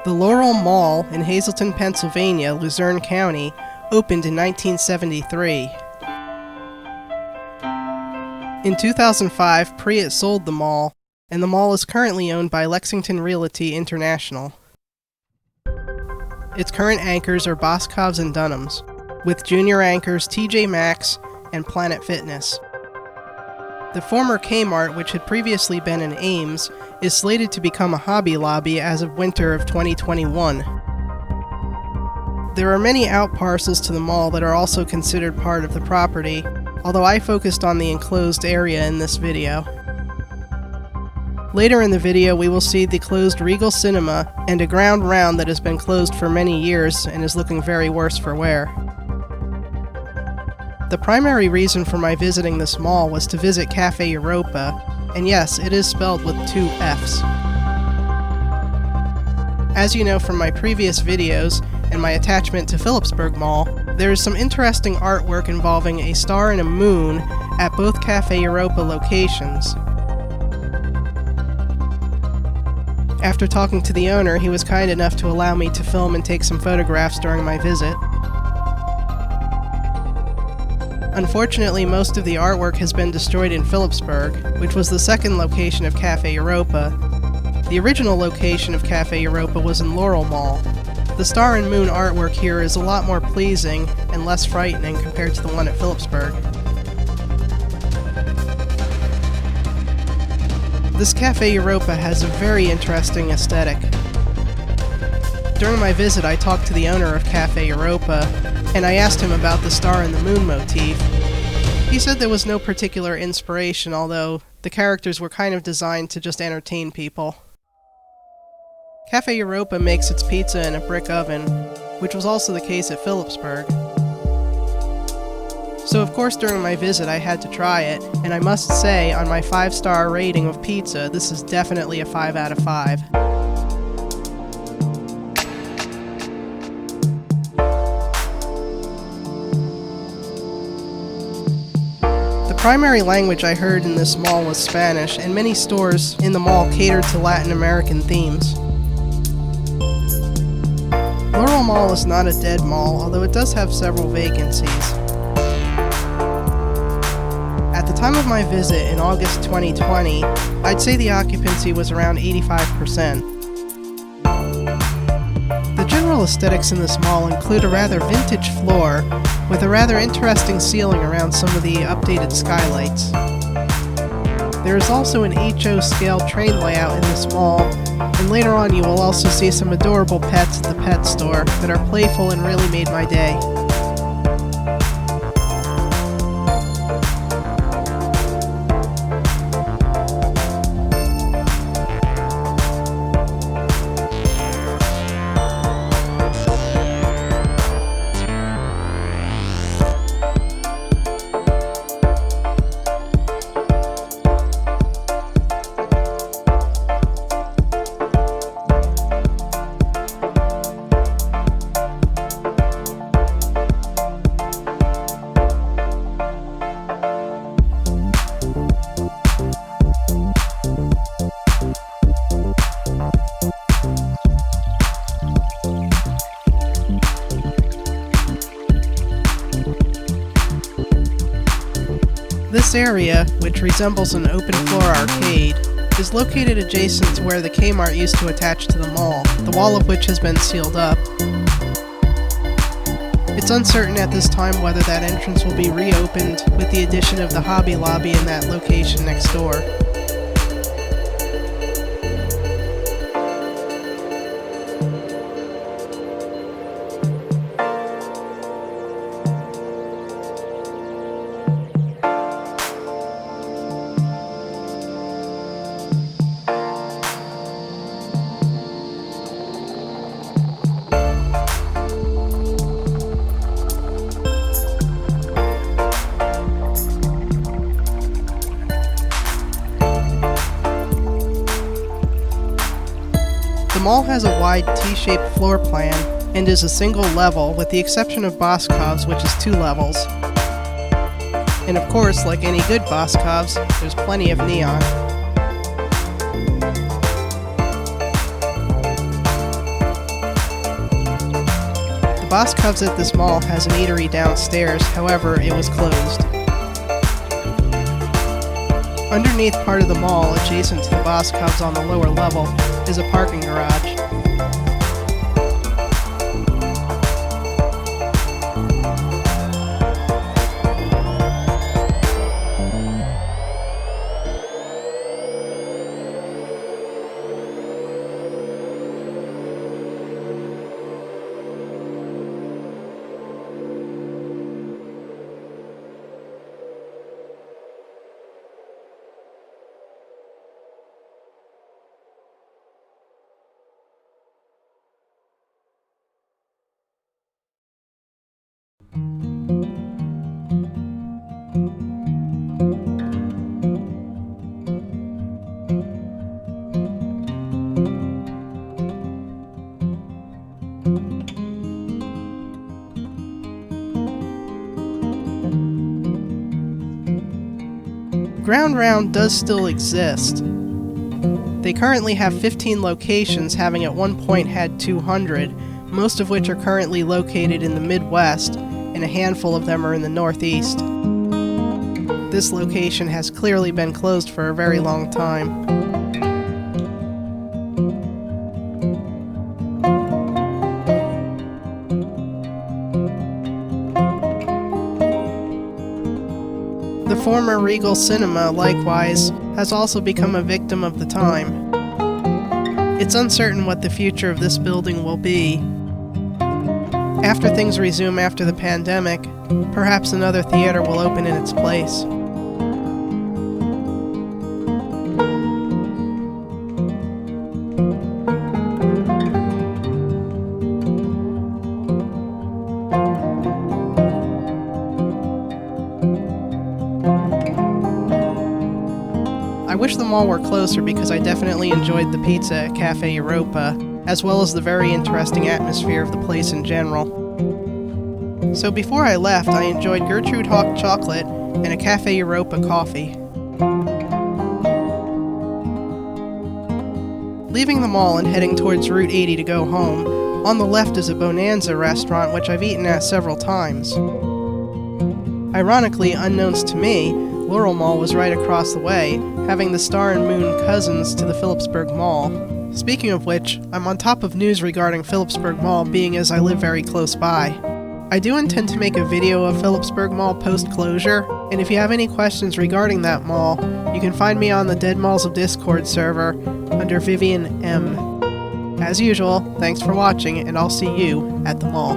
The Laurel Mall in Hazleton, Pennsylvania, Luzerne County, opened in 1973. In 2005, Priet sold the mall, and the mall is currently owned by Lexington Realty International. Its current anchors are Boscov's and Dunham's, with junior anchors TJ Maxx and Planet Fitness. The former Kmart, which had previously been in Ames, is slated to become a Hobby Lobby as of winter of 2021. There are many outparcels to the mall that are also considered part of the property, although I focused on the enclosed area in this video. Later in the video, we will see the closed Regal Cinema and a ground round that has been closed for many years and is looking very worse for wear. The primary reason for my visiting this mall was to visit Caffe Europa, and yes, it is spelled with 2 F's. As you know from my previous videos and my attachment to Phillipsburg Mall, there is some interesting artwork involving a star and a moon at both Caffe Europa locations. After talking to the owner, he was kind enough to allow me to film and take some photographs during my visit. Unfortunately, most of the artwork has been destroyed in Phillipsburg, which was the second location of Caffe Europa. The original location of Caffe Europa was in Laurel Mall. The star and moon artwork here is a lot more pleasing and less frightening compared to the one at Phillipsburg. This Caffe Europa has a very interesting aesthetic. During my visit, I talked to the owner of Caffe Europa, and I asked him about the star and the moon motif. He said there was no particular inspiration, although the characters were kind of designed to just entertain people. Caffe Europa makes its pizza in a brick oven, which was also the case at Phillipsburg. So of course during my visit I had to try it, and I must say on my 5-star rating of pizza, this is definitely a 5 out of 5. The primary language I heard in this mall was Spanish, and many stores in the mall catered to Latin American themes. Laurel Mall is not a dead mall, although it does have several vacancies. At the time of my visit in August 2020, I'd say the occupancy was around 85%. The general aesthetics in this mall include a rather vintage floor with a rather interesting ceiling around some of the updated skylights. There is also an HO scale train layout in this mall, and later on you will also see some adorable pets at the pet store that are playful and really made my day. This area, which resembles an open-floor arcade, is located adjacent to where the Kmart used to attach to the mall, the wall of which has been sealed up. It's uncertain at this time whether that entrance will be reopened with the addition of the Hobby Lobby in that location next door. The mall has a wide T-shaped floor plan and is a single level with the exception of Boscov's, which is 2 levels. And of course, like any good Boscov's, there's plenty of neon. The Boss Cubs at this mall has an eatery downstairs, however, it was closed. Underneath part of the mall, adjacent to the Boss Cubs on the lower level, is a parking garage. Ground Round does still exist. They currently have 15 locations, having at one point had 200, most of which are currently located in the Midwest, and a handful of them are in the Northeast. This location has clearly been closed for a very long time. The former Regal Cinema, likewise, has also become a victim of the time. It's uncertain what the future of this building will be. After things resume after the pandemic, perhaps another theater will open in its place. I wish the mall were closer because I definitely enjoyed the pizza at Caffe Europa, as well as the very interesting atmosphere of the place in general. So before I left, I enjoyed Gertrude Hawk chocolate and a Caffe Europa coffee. Leaving the mall and heading towards Route 80 to go home, on the left is a Bonanza restaurant which I've eaten at several times. Ironically, unknowns to me, Laurel Mall was right across the way, having the Star and Moon cousins to the Phillipsburg Mall. Speaking of which, I'm on top of news regarding Phillipsburg Mall, being as I live very close by. I do intend to make a video of Phillipsburg Mall post-closure, and if you have any questions regarding that mall, you can find me on the Dead Malls of Discord server under Vivian M. As usual, thanks for watching, and I'll see you at the mall.